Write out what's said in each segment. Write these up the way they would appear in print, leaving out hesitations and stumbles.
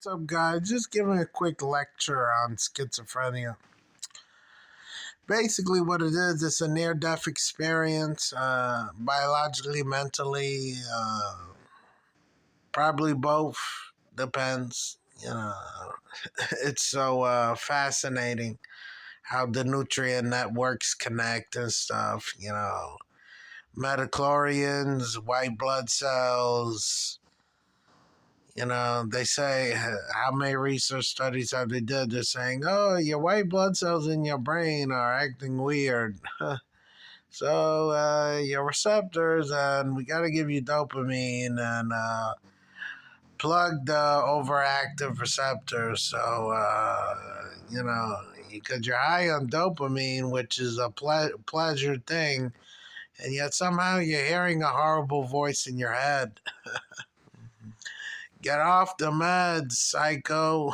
What's up, guys? Just giving a quick lecture on schizophrenia. Basically, what it is, it's a near death experience, biologically, mentally, probably both. Depends. You know, it's so fascinating how the nutrient networks connect and stuff. Metachlorians, white blood cells. They say how many research studies have they did? They're saying, oh, your white blood cells in your brain are acting weird. So your receptors, and we got to give you dopamine and plug the overactive receptors. So, because you're high on dopamine, which is a pleasure thing, and yet somehow you're hearing a horrible voice in your head. Get off the meds, psycho.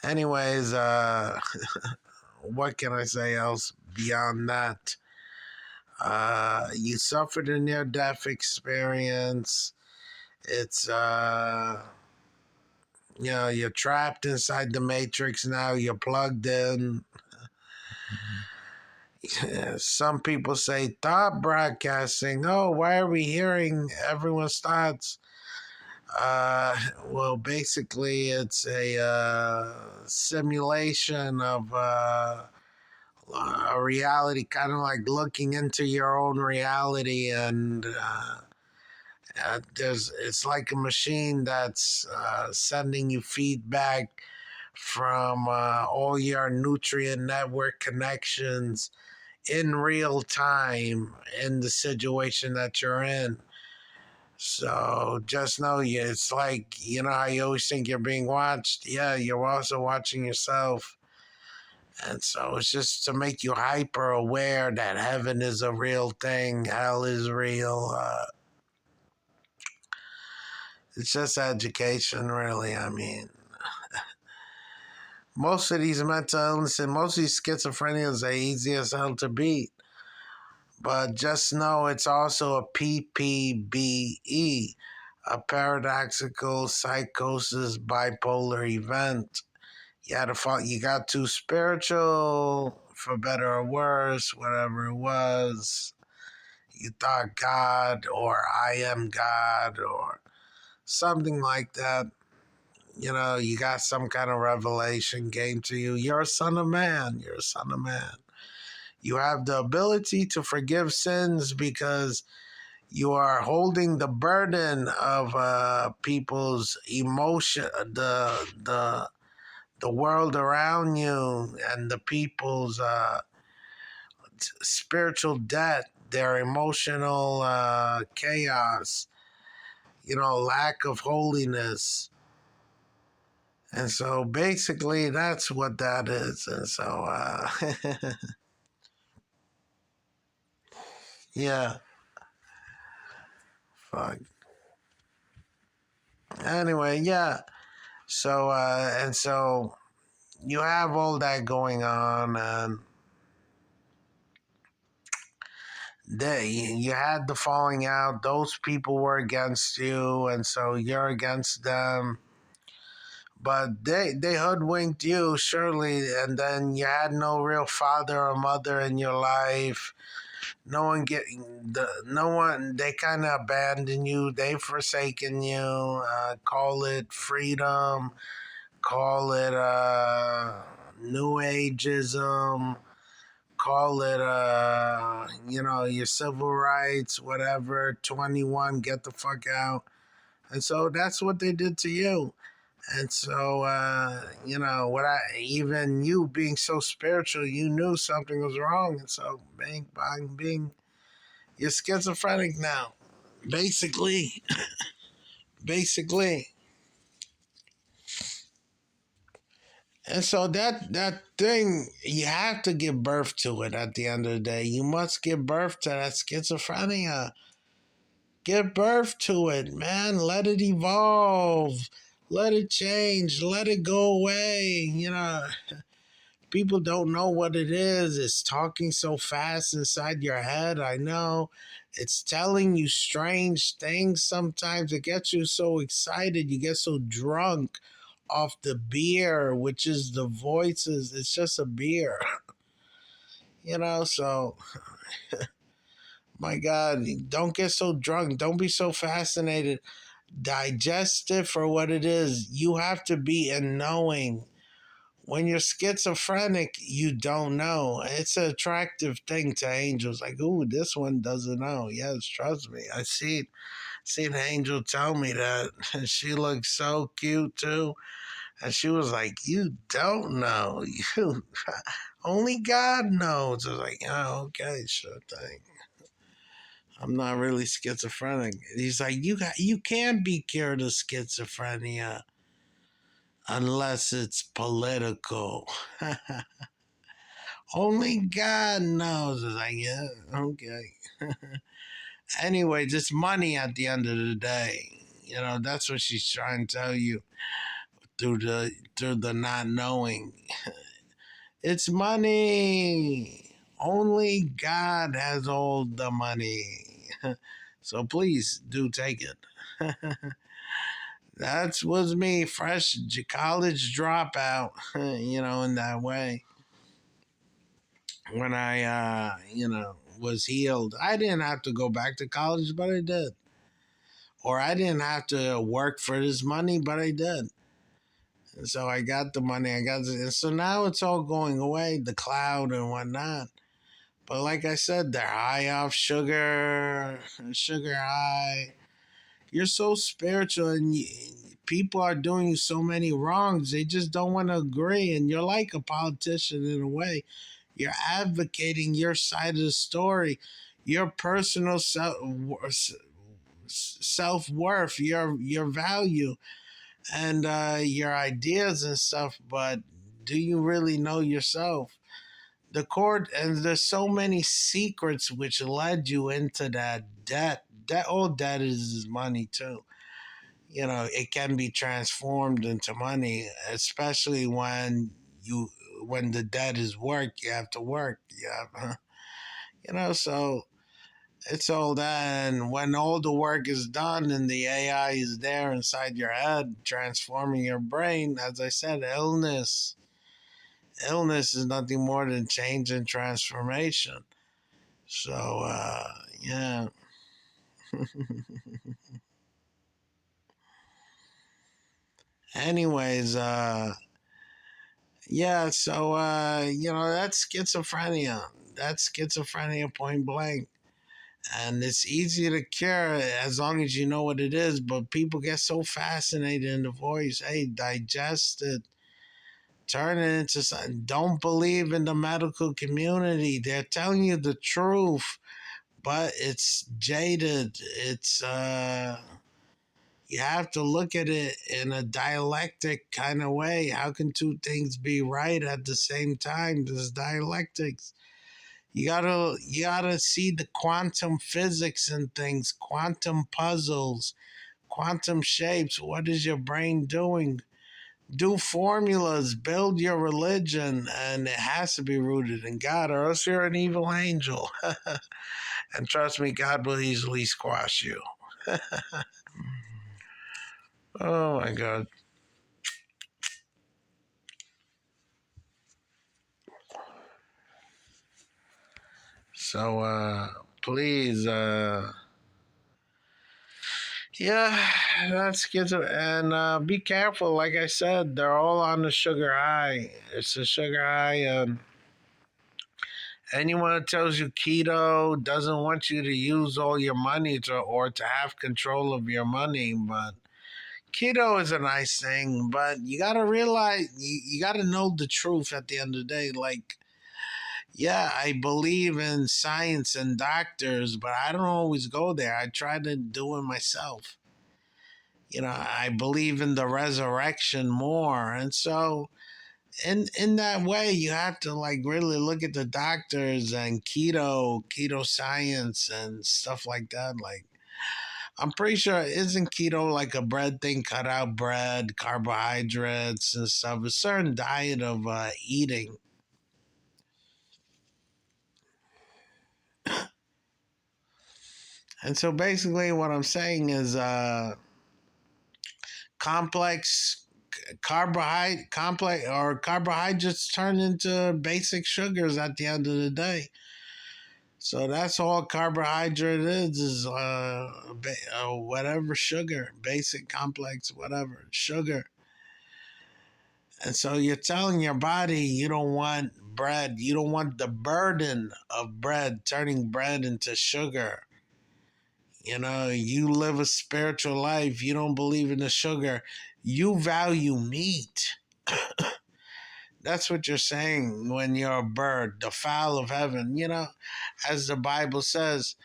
Anyways, what can I say else beyond that? You suffered a near death experience. It's, you're trapped inside the matrix now. You're plugged in. Some people say thought broadcasting. Oh, why are we hearing everyone's thoughts? Well, basically, it's a simulation of a reality, kind of like looking into your own reality, and it's like a machine that's sending you feedback from all your nutrient network connections in real time in the situation that you're in. So just know it's like, how you always think you're being watched? Yeah, you're also watching yourself. And so it's just to make you hyper aware that heaven is a real thing, hell is real. It's just education, really. I mean, most of these mental illnesses, most of these schizophrenias are easy as hell to beat. But just know it's also a PPBE, a paradoxical psychosis bipolar event. You got too spiritual, for better or worse, whatever it was. You thought God or I am God or something like that. You got some kind of revelation came to you. You're a son of man. You're a son of man. You have the ability to forgive sins because you are holding the burden of people's emotion, the world around you, and the people's spiritual debt, their emotional chaos, lack of holiness. And so basically that's what that is. And so, yeah, fuck. Anyway, yeah. So, and so you have all that going on, and you had the falling out. Those people were against you, and so you're against them. But they hoodwinked you, surely, and then you had no real father or mother in your life. No one. They kind of abandoned you. They've forsaken you. Call it freedom. Call it new ageism. Call it your civil rights, whatever. 21, get the fuck out. And so that's what they did to you. And so, even you being so spiritual, you knew something was wrong. And so, bang, bang, bing, you're schizophrenic now. Basically. Basically. And so that thing, you have to give birth to it at the end of the day. You must give birth to that schizophrenia. Give birth to it, man. Let it evolve. Let it change. Let it go away. People don't know what it is. It's talking so fast inside your head. I know. It's telling you strange things sometimes. It gets you so excited. You get so drunk off the beer, which is the voices. It's just a beer, so my God, don't get so drunk. Don't be so fascinated. Digest it for what it is. You have to be in knowing. When you're schizophrenic, you don't know. It's an attractive thing to angels. Like, ooh, this one doesn't know. Yes, trust me. I seen an angel tell me that. And she looked so cute too. And she was like, you don't know. You only God knows. I was like, oh, okay, sure thing. I'm not really schizophrenic. He's like, you can't be cured of schizophrenia unless it's political. Only God knows. It's like, yeah, okay. Anyway, it's money at the end of the day. That's what she's trying to tell you through the not knowing. It's money. Only God has all the money. So please do take it. That was me, fresh college dropout, in that way. When I, was healed, I didn't have to go back to college, but I did. Or I didn't have to work for this money, but I did. And so I got the money. And so now it's all going away, the cloud and whatnot. But like I said, they're high off sugar high. You're so spiritual, and people are doing you so many wrongs. They just don't want to agree. And you're like a politician in a way. You're advocating your side of the story, your personal self worth, your value, and your ideas and stuff. But do you really know yourself? The court, and there's so many secrets which led you into that debt. All debt is money too. It can be transformed into money, especially when the debt is work. You have to work. Yeah, so it's all that. And when all the work is done and the AI is there inside your head, transforming your brain, as I said, illness is nothing more than change and transformation. So, yeah. Anyways, yeah, so, that's schizophrenia. That's schizophrenia point blank. And it's easy to cure as long as you know what it is, but people get so fascinated in the voice. Hey, digest it, turn it into something. Don't believe in the medical community. They're telling you the truth, but it's jaded. You have to look at it in a dialectic kind of way. How can two things be right at the same time? There's dialectics. You gotta see the quantum physics and things, quantum puzzles, quantum shapes. What is your brain doing? Do formulas, build your religion, and it has to be rooted in God, or else you're an evil angel. And trust me, God will easily squash you. Oh my God. So please, yeah, that's schizo. And be careful. Like I said, they're all on the sugar high. It's a sugar high. Anyone that tells you keto doesn't want you to use all your money or to have control of your money. But keto is a nice thing. But you got to realize, you got to know the truth at the end of the day. Like, yeah, I believe in science and doctors, but I don't always go there. I try to do it myself. I believe in the resurrection more. And so in that way you have to like really look at the doctors and keto science and stuff like that. Like, I'm pretty sure, isn't keto like a bread thing, cut out bread, carbohydrates and stuff, a certain diet of eating. And so basically, what I'm saying is complex carbohydrates turn into basic sugars at the end of the day. So that's all carbohydrate is whatever sugar, basic, complex, whatever sugar. And so you're telling your body you don't want bread, you don't want the burden of bread, turning bread into sugar. You know, you live a spiritual life, you don't believe in the sugar, you value meat. That's what you're saying when you're a bird, the fowl of heaven. You know, as the Bible says,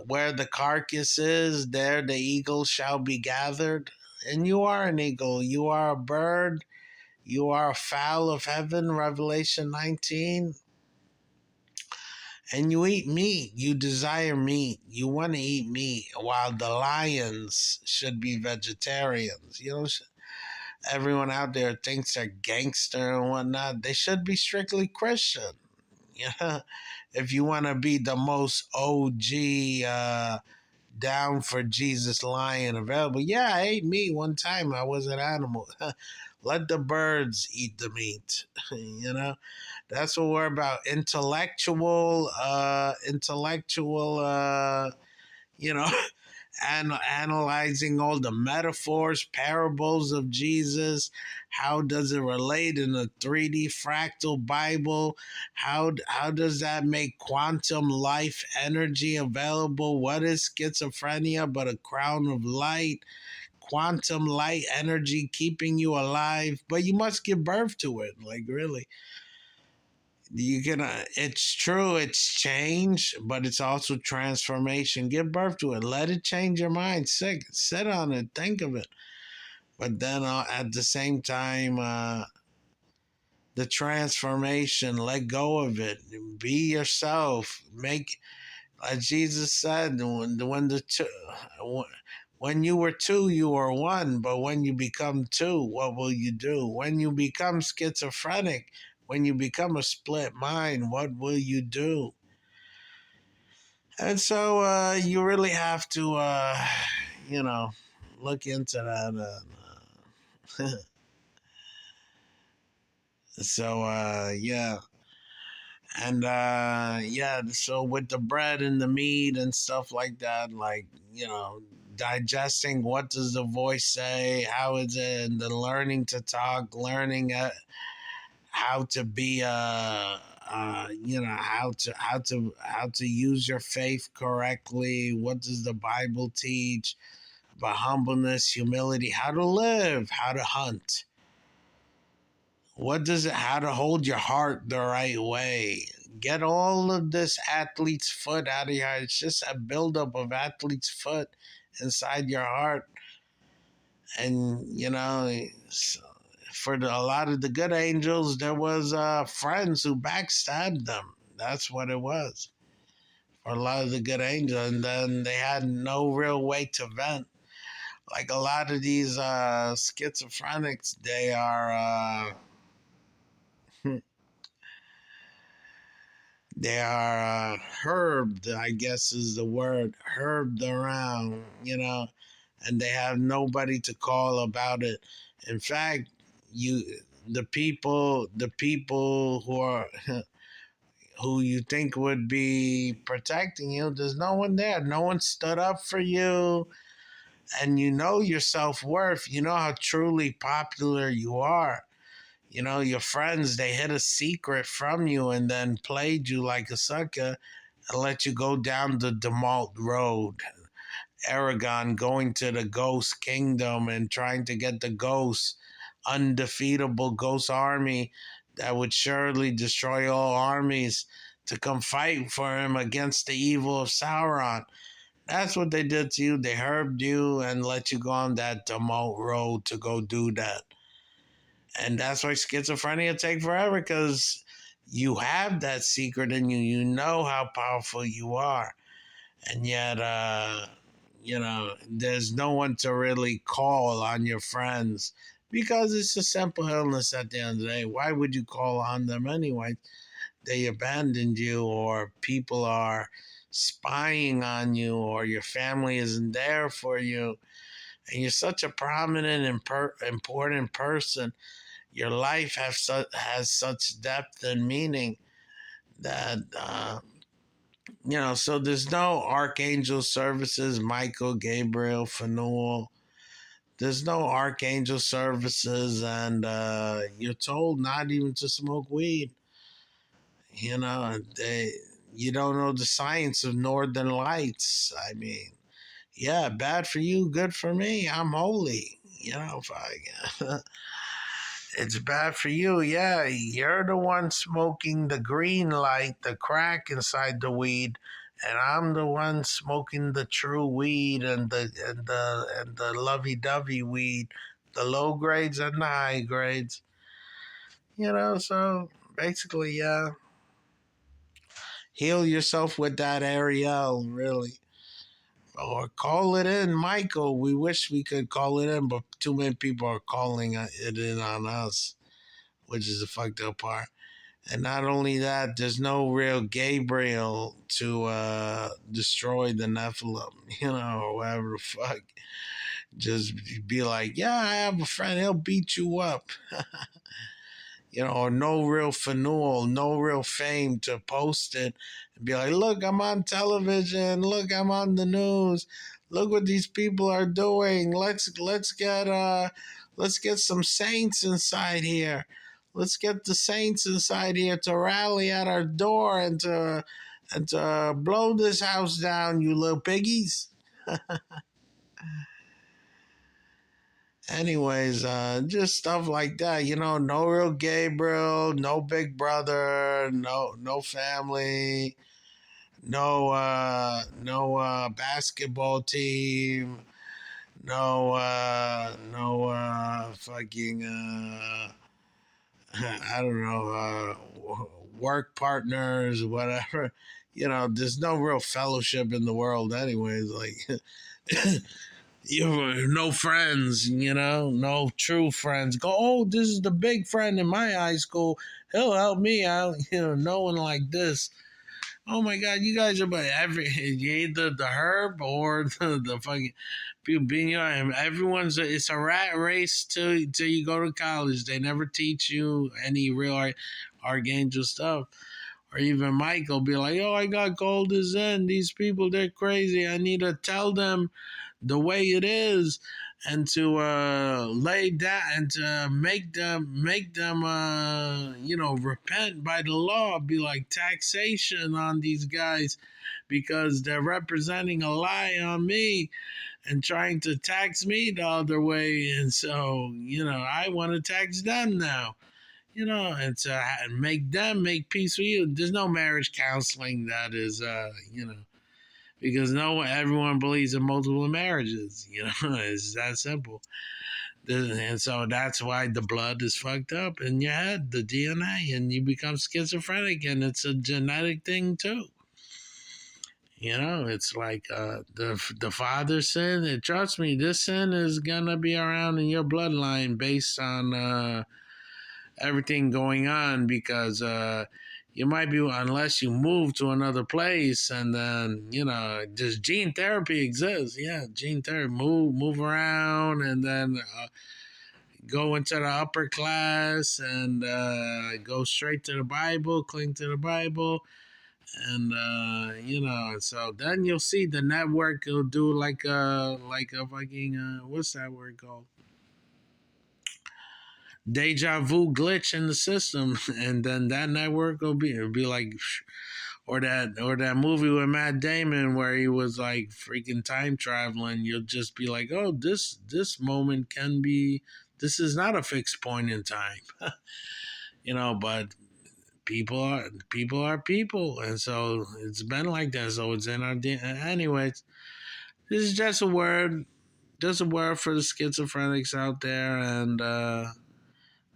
where the carcass is, there the eagle shall be gathered. And you are an eagle, you are a bird, you are a fowl of heaven, Revelation 19. And you eat meat, you desire meat, you want to eat meat, while the lions should be vegetarians. You know, everyone out there thinks they're gangster and whatnot. They should be strictly Christian. Yeah, if you want to be the most OG down for Jesus lion available. Yeah, I ate meat one time. I was an animal. Let the birds eat the meat. You know, that's what we're about. Intellectual. You know, and analyzing all the metaphors, parables of Jesus. How does it relate in a 3D fractal Bible? How does that make quantum life energy available? What is schizophrenia but a crown of light? Quantum light energy keeping you alive, but you must give birth to it. Like, really, you can it's true, it's change, but it's also transformation. Give birth to it, let it change your mind. Sit on it, think of it, but then at the same time, the transformation, let go of it, be yourself, make, as Jesus said, when you were two, you were one, but when you become two, what will you do? When you become schizophrenic, when you become a split mind, what will you do? And so you really have to, you know, look into that. So, yeah. And yeah, so with the bread and the meat and stuff like that, like, you know, digesting, what does the voice say, how is it, and the learning to talk, learning how to be you know, how to use your faith correctly. What does the Bible teach about humbleness, humility, how to live, how to hunt, what does it, how to hold your heart the right way. Get all of this athlete's foot out of your heart. It's just a buildup of athlete's foot inside your heart. And, you know, for a lot of the good angels, there was friends who backstabbed them. That's what it was for a lot of the good angels. And then they had no real way to vent. Like a lot of these schizophrenics, they are they are herbed, I guess is the word, herbed around, you know, and they have nobody to call about it. In fact, you the people who are who you think would be protecting you, there's no one there. No one stood up for you, and you know your self-worth. You know how truly popular you are. You know, your friends, they hid a secret from you and then played you like a sucker and let you go down the Demalt Road. Aragon going to the Ghost Kingdom and trying to get the Ghost, undefeatable Ghost army that would surely destroy all armies, to come fight for him against the evil of Sauron. That's what they did to you. They herbed you and let you go on that Demalt Road to go do that. And that's why schizophrenia take forever, because you have that secret in you. You know how powerful you are. And yet, you know, there's no one to really call on your friends because it's a simple illness at the end of the day. Why would you call on them anyway? They abandoned you, or people are spying on you, or your family isn't there for you, and you're such a prominent and important person, your life has such depth and meaning that so there's no archangel services, Michael, Gabriel, Phanuel. There's no archangel services, and you're told not even to smoke weed. They you don't know the science of northern lights. I mean, yeah, bad for you, good for me. I'm holy. If I it's bad for you. Yeah, you're the one smoking the green light, the crack inside the weed, and I'm the one smoking the true weed and the lovey-dovey weed, the low grades and the high grades. So basically, yeah, heal yourself with that Ariel, really. Or call it in, Michael. We wish we could call it in, but too many people are calling it in on us, which is the fucked up part. And not only that, there's no real Gabriel to destroy the Nephilim, or whatever the fuck. Just be like, yeah, I have a friend, he'll beat you up. Or no real Phanuel, no real fame to post it and be like, look, I'm on television, look, I'm on the news, look what these people are doing. Let's get some saints inside here. Let's get the saints inside here to rally at our door and to blow this house down, you little piggies. Anyways, just stuff like that. No real Gabriel, no big brother, no family, no basketball team, no fucking I don't know, work partners, whatever. There's no real fellowship in the world, anyways. Like, no friends, no true friends. Go, oh, this is the big friend in my high school. He'll help me out. No one like this. Oh my God, you guys are you either the herb or the fucking people being it's a rat race till you go to college. They never teach you any real archangel stuff. Or even Michael be like, oh, I got gold as in. These people, they're crazy. I need to tell them the way it is, and to lay down and to make them repent by the law. Be like taxation on these guys because they're representing a lie on me and trying to tax me the other way, and so I want to tax them now. And to make them make peace with you. There's no marriage counseling that is because everyone believes in multiple marriages. It's that simple. And so that's why the blood is fucked up in your head, the DNA, and you become schizophrenic, and it's a genetic thing too. It's like the father sin. And trust me, this sin is gonna be around in your bloodline based on everything going on, because you might be, unless you move to another place, and then just gene therapy exists. Yeah, gene therapy, move around, and then go into the upper class, and go straight to the Bible, cling to the Bible, and so then you'll see the network will do like a fucking what's that word called, deja vu glitch in the system, and then that network it'll be like, or that movie with Matt Damon where he was like freaking time traveling. You'll just be like, oh, this moment can be. This is not a fixed point in time, But people are people, and so it's been like that. So it's in our DNA. Anyways, this is just a word for the schizophrenics out there, and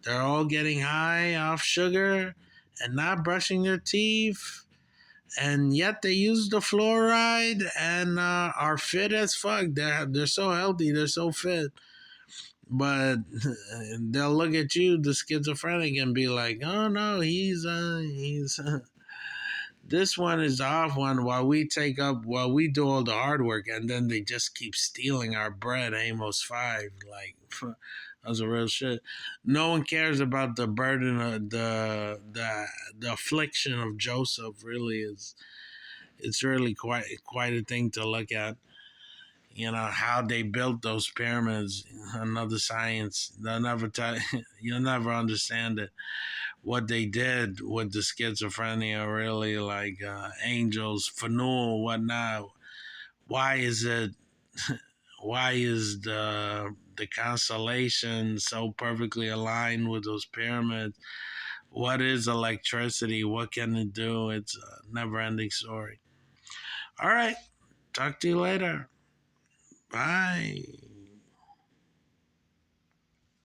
they're all getting high off sugar and not brushing their teeth. And yet they use the fluoride and are fit as fuck. They're so healthy. They're so fit. But they'll look at you, the schizophrenic, and be like, oh no, he's This one is the off one while we do all the hard work, and then they just keep stealing our bread. Amos 5, like, that's a real shit. No one cares about the burden of the affliction of Joseph. Really is it's really quite a thing to look at. How they built those pyramids. Another science. They'll never tell. You'll never understand it. What they did with the schizophrenia, really, like angels, Fanul, whatnot. Why is it? Why is the constellation so perfectly aligned with those pyramids? What is electricity? What can it do? It's a never-ending story. All right, talk to you later. Bye.